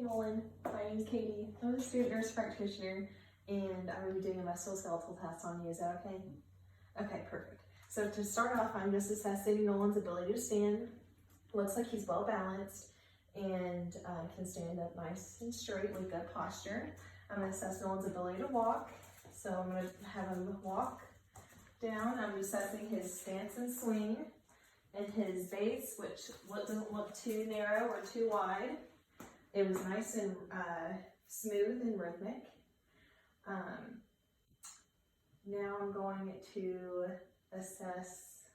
Nolan. My name's Katie. I'm a student nurse practitioner, and I'm going to be doing a musculoskeletal test on you. Is that okay? Okay, perfect. So to start off, I'm just assessing Nolan's ability to stand. Looks like he's well balanced and can stand up nice and straight with good posture. I'm going to assess Nolan's ability to walk. So I'm going to have him walk down. I'm assessing his stance and swing and his base, which doesn't look too narrow or too wide. It was nice and smooth and rhythmic. Now I'm going to assess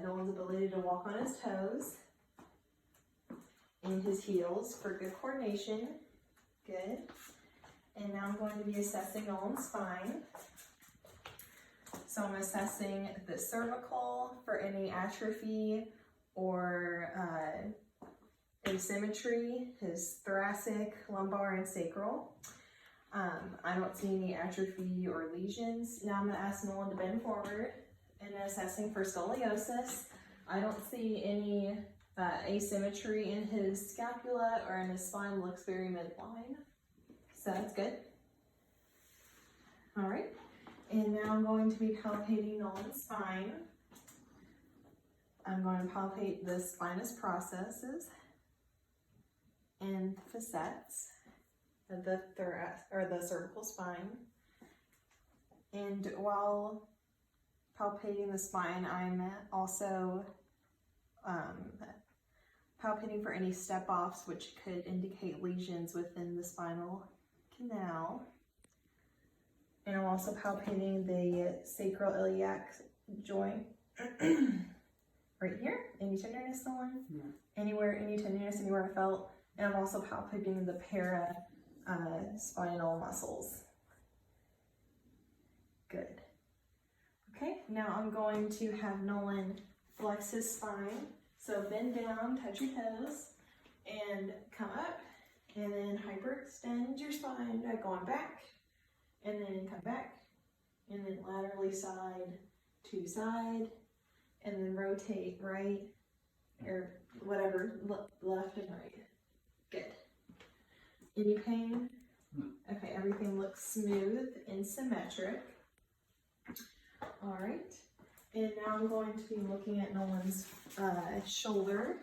Nolan's ability to walk on his toes and his heels for good coordination. Good. And now I'm going to be assessing Nolan's spine. So I'm assessing the cervical for any atrophy or asymmetry, his thoracic, lumbar, and sacral. I don't see any atrophy or lesions. Now I'm going to ask Nolan to bend forward and assessing for scoliosis. I don't see any asymmetry in his scapula or in his spine. Looks very midline. So that's good. All right. And now I'm going to be palpating Nolan's spine. I'm going to palpate the spinous processes and facets of the the cervical spine. And while palpating the spine, I'm also palpating for any step-offs which could indicate lesions within the spinal canal. And I'm also palpating the sacroiliac joint right here. Any tenderness, Nolan? No. Anywhere, any tenderness anywhere I felt. And I'm also palpating the spinal muscles. Good. Okay, now I'm going to have Nolan flex his spine. So bend down, touch your toes, and come up, and then hyperextend your spine by going back, and then come back, and then laterally side to side, and then rotate right, or whatever, left and right. Good. Any pain? No. Okay, everything looks smooth and symmetric. All right. And now I'm going to be looking at Nolan's shoulder.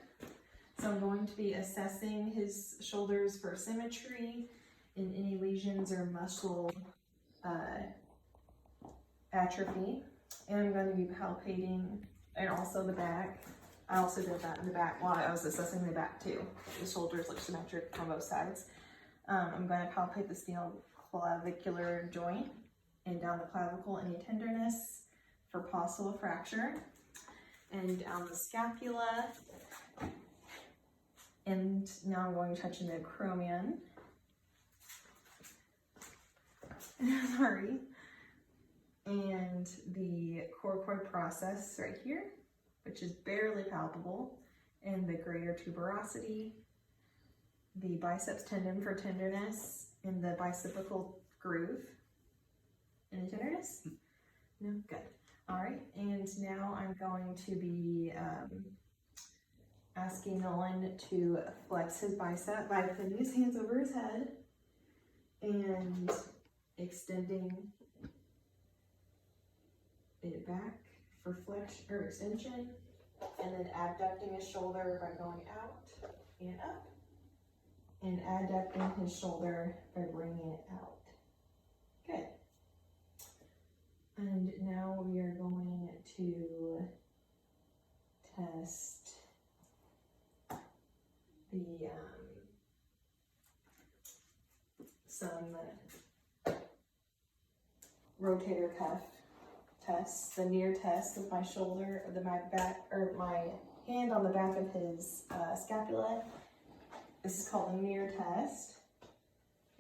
So I'm going to be assessing his shoulders for symmetry and any lesions or muscle atrophy. And I'm going to be palpating, and also the back. I also did that in the back while I was assessing the back too. The shoulders look symmetric on both sides. I'm going to palpate the spheno-clavicular joint and down the clavicle, any tenderness for possible fracture, and down the scapula. And now I'm going to touch the acromion. Sorry. And the coracoid process right here, which is barely palpable, and the greater tuberosity, the biceps tendon for tenderness, and the bicipital groove. Any tenderness? No? Good. All right, and now I'm going to be asking Nolan to flex his bicep by putting his hands over his head and extending it back for flex or extension, and then abducting his shoulder by going out and up, and adducting his shoulder by bringing it out. Good. And now we are going to test the some rotator cuff tests, the near test of my shoulder, my back, or my hand on the back of his scapula. This is called a near test.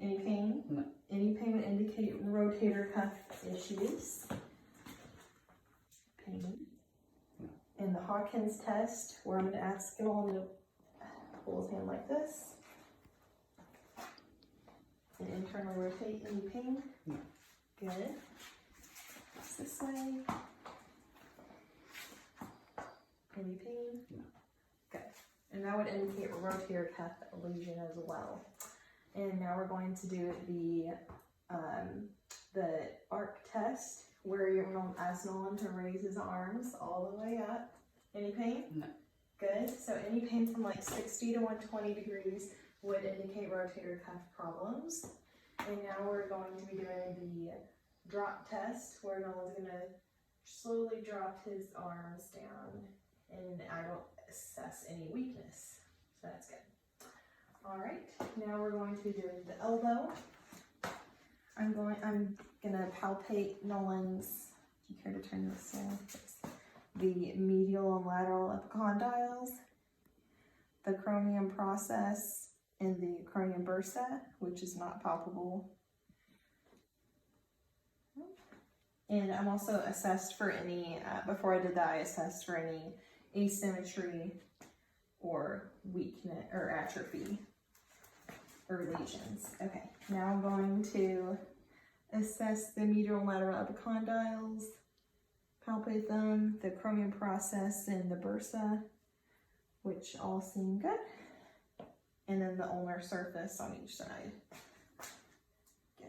Any pain? No. Any pain would indicate rotator cuff issues. Pain. No. And the Hawkins test, where I'm going to ask Nolan to pull his hand like this and internally rotate. Any pain? No. Good. This way. Any pain? No. Good. and that would indicate a rotator cuff lesion as well. And now we're going to do the arc test, where you're going to ask Nolan to raise his arms all the way up. Any pain? No. Good. So any pain from like 60 to 120 degrees would indicate rotator cuff problems. And now we're going to be doing the drop test, where Nolan's going to slowly drop his arms down, and I don't assess any weakness. So that's good. All right, now we're going to be doing the elbow. I'm gonna palpate Nolan's, you care to turn this down? The medial and lateral epicondyles, the acromion process, and the acromion bursa, which is not palpable. And I'm also assessed for any, before I did that, I assessed for any asymmetry or weakness or atrophy or lesions. Okay, now I'm going to assess the medial and lateral epicondyles, palpate them, the acromion process, and the bursa, which all seem good. And then the ulnar surface on each side. Good.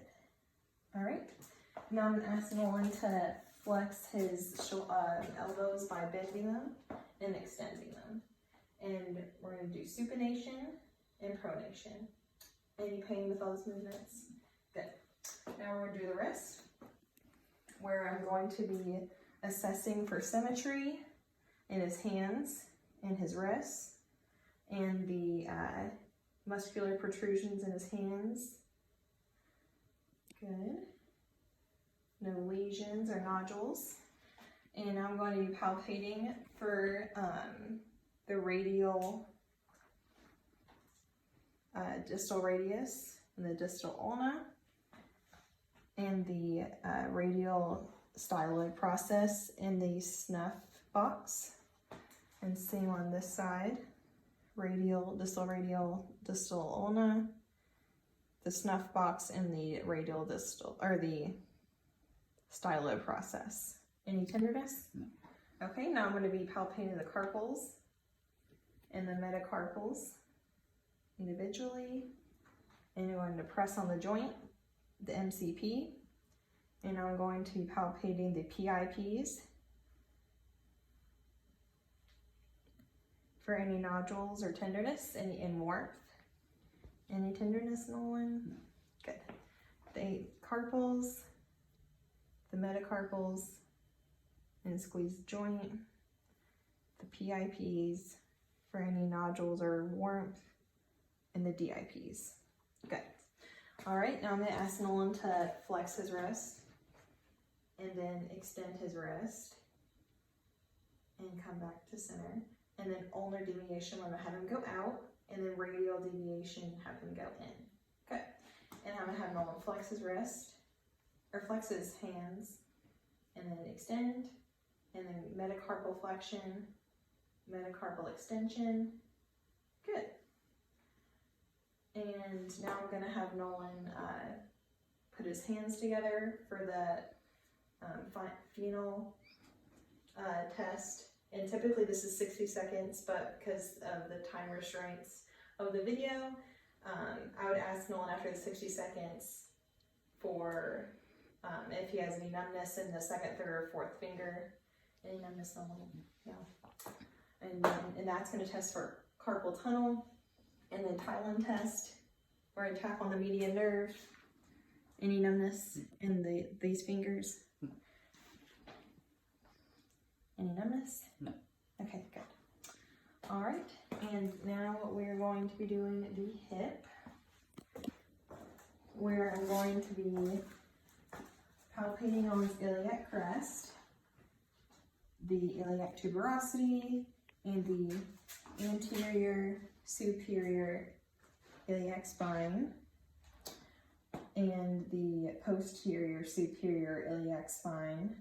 All right. Now I'm going to ask Nolan to flex his elbows by bending them and extending them. And we're going to do supination and pronation. Any pain with those movements? Good. Now we're going to do the wrist, where I'm going to be assessing for symmetry in his hands and his wrists, and the muscular protrusions in his hands. Good. No lesions or nodules. And I'm going to be palpating for the radial distal radius and the distal ulna, and the radial styloid process in the snuff box. And same on this side, radial, distal ulna, the snuff box, and the radial distal, or the styloid process. Any tenderness? No. Okay, now I'm going to be palpating the carpals and the metacarpals individually, and I'm going to press on the joint, the MCP, and I'm going to be palpating the PIPs for any nodules or tenderness, and warmth. Any tenderness, Nolan? No. Good. The carpals, the metacarpals, and squeeze the joint, the PIPs for any nodules or warmth, and the DIPs. Good. All right, now I'm going to ask Nolan to flex his wrist and then extend his wrist and come back to center. And then ulnar deviation, I'm going to have him go out, and then radial deviation, have him go in. Good. And I'm going to have Nolan flex his wrist, or flex his hands, and then extend, and then metacarpal flexion, metacarpal extension. Good. And now I'm going to have Nolan put his hands together for the phenol test. And typically this is 60 seconds, but because of the time restraints of the video, I would ask Nolan after the 60 seconds for if he has any numbness in the second, third, or fourth finger. Any numbness, Nolan? Yeah. And that's going to test for carpal tunnel. And then Tylen test, where I tap on the median nerve. Any numbness in these fingers? No. Any numbness? No. Okay, good. All right, and now we're going to be doing the hip, where I'm going to be palpating on his iliac crest, the iliac tuberosity, and the anterior superior iliac spine, and the posterior superior iliac spine,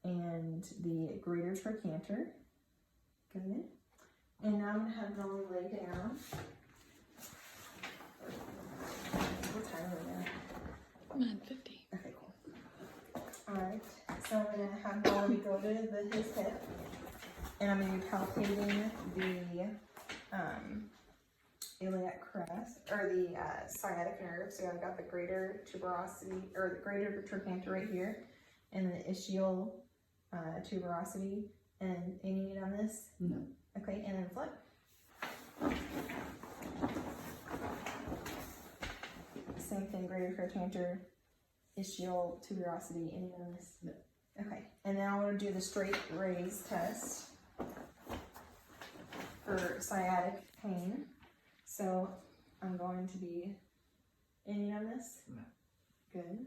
and the greater trochanter. Good. And now I'm going to have Nolan lay down. What time are we at? 9:50. Okay, cool. Alright, so I'm going to have Nolan go to his hip, And I'm going to be palpating the iliac crest, or the sciatic nerve. So I've got the greater tuberosity, or the greater trochanter right here, and the ischial tuberosity. And any need on this? No. Okay, and then flip. Same thing, greater trochanter, ischial tuberosity. Any need on this? No. Okay, and now I want to do the straight raise test for sciatic pain. So I'm going to be, any on this? No. Good.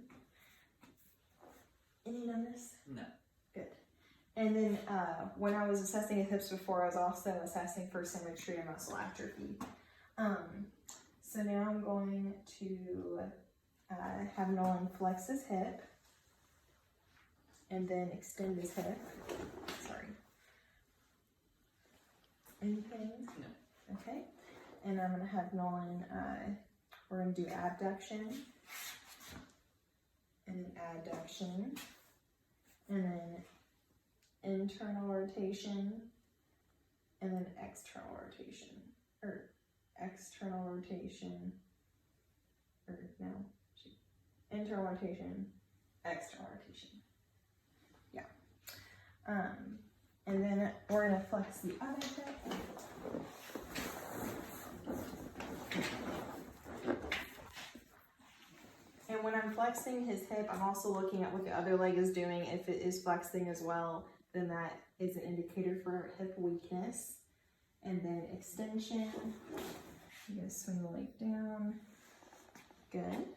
Any on this? No. Good. And then when I was assessing his hips before, I was also assessing for symmetry and muscle atrophy. So now I'm going to have Nolan flex his hip and then extend his hip. Sorry. Any pain? No. Okay. And I'm going to have Nolan, we're going to do abduction, and then adduction, and then internal rotation, and then external rotation, or external rotation, or no, internal rotation, external rotation. Yeah. And then we're going to flex the other hip. And when I'm flexing his hip, I'm also looking at what the other leg is doing. If it is flexing as well, then that is an indicator for hip weakness. And then extension. I'm going to swing the leg down. Good.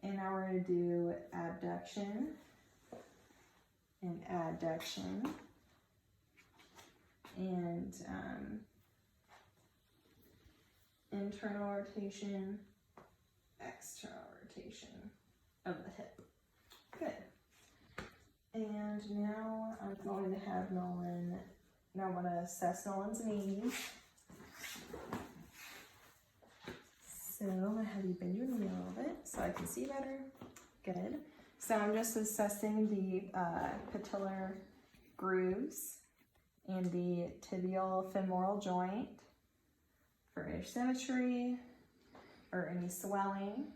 And now we're going to do abduction and adduction. And internal rotation, external rotation of the hip. Good. And now I'm going to have Nolan, now I'm going to assess Nolan's knees. So I'm going to have you bend your knee a little bit so I can see better. Good. So I'm just assessing the patellar grooves and the tibial femoral joint for asymmetry or any swelling,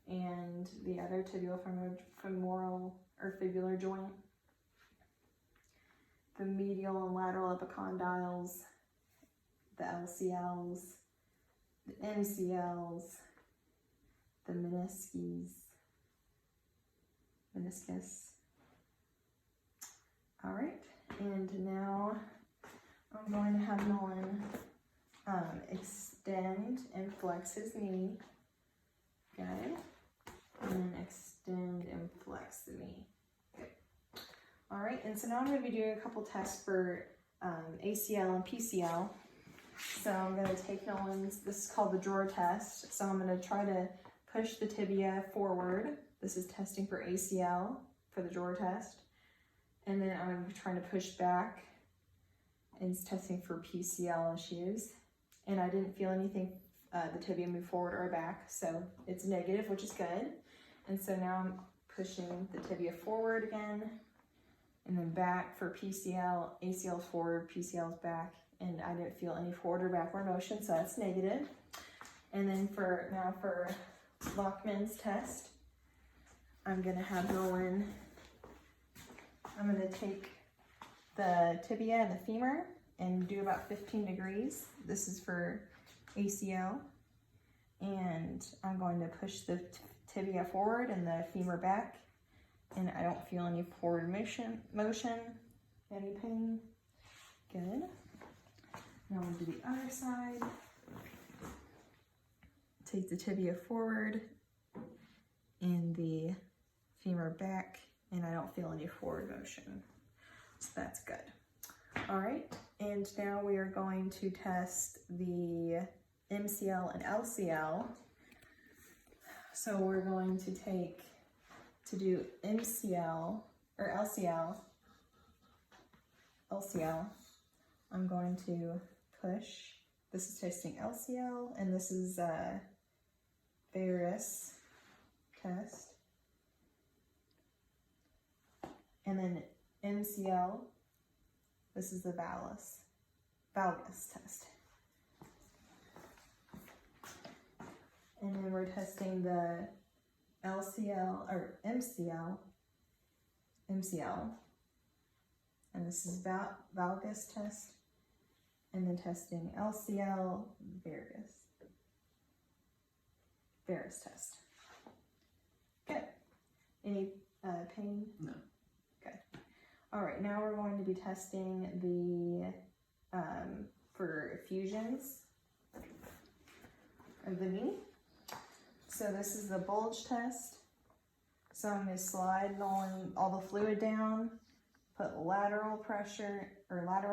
and the other tibial femoral or fibular joint, the medial and lateral epicondyles, the LCLs, the MCLs, the meniscus. All right, and now I'm going to have Nolan extend and flex his knee. Good. And then extend and flex the knee. Good. All right, and so now I'm going to be doing a couple tests for ACL and PCL. So I'm going to take Nolan's, this is called the drawer test. So I'm going to try to push the tibia forward. This is testing for ACL for the drawer test. And then I'm trying to push back, and it's testing for PCL issues. And I didn't feel anything, the tibia move forward or back, so it's negative, which is good. And so now I'm pushing the tibia forward again, and then back for PCL, ACL forward, PCL is back, and I didn't feel any forward or backward motion, so that's negative. And then for Lockman's test, I'm gonna have Nolan, I'm gonna take the tibia and the femur and do about 15 degrees. This is for ACL. And I'm going to push the tibia forward and the femur back. And I don't feel any forward motion, any pain. Good. Now we'll do the other side. Take the tibia forward and the femur back, and I don't feel any forward motion. So that's good. All right, and now we are going to test the MCL and LCL. So we're going to do MCL or LCL. I'm going to push. This is testing LCL, and this is varus test. And then MCL, This is the valgus test. And then we're testing the LCL or MCL. And this is valgus test. And then testing LCL varus test. Good. Any pain? No. Good. All right, now we're going to be testing the for fusions of the knee. So this is the bulge test. So I'm going to slide all the fluid down, put lateral pressure or lateral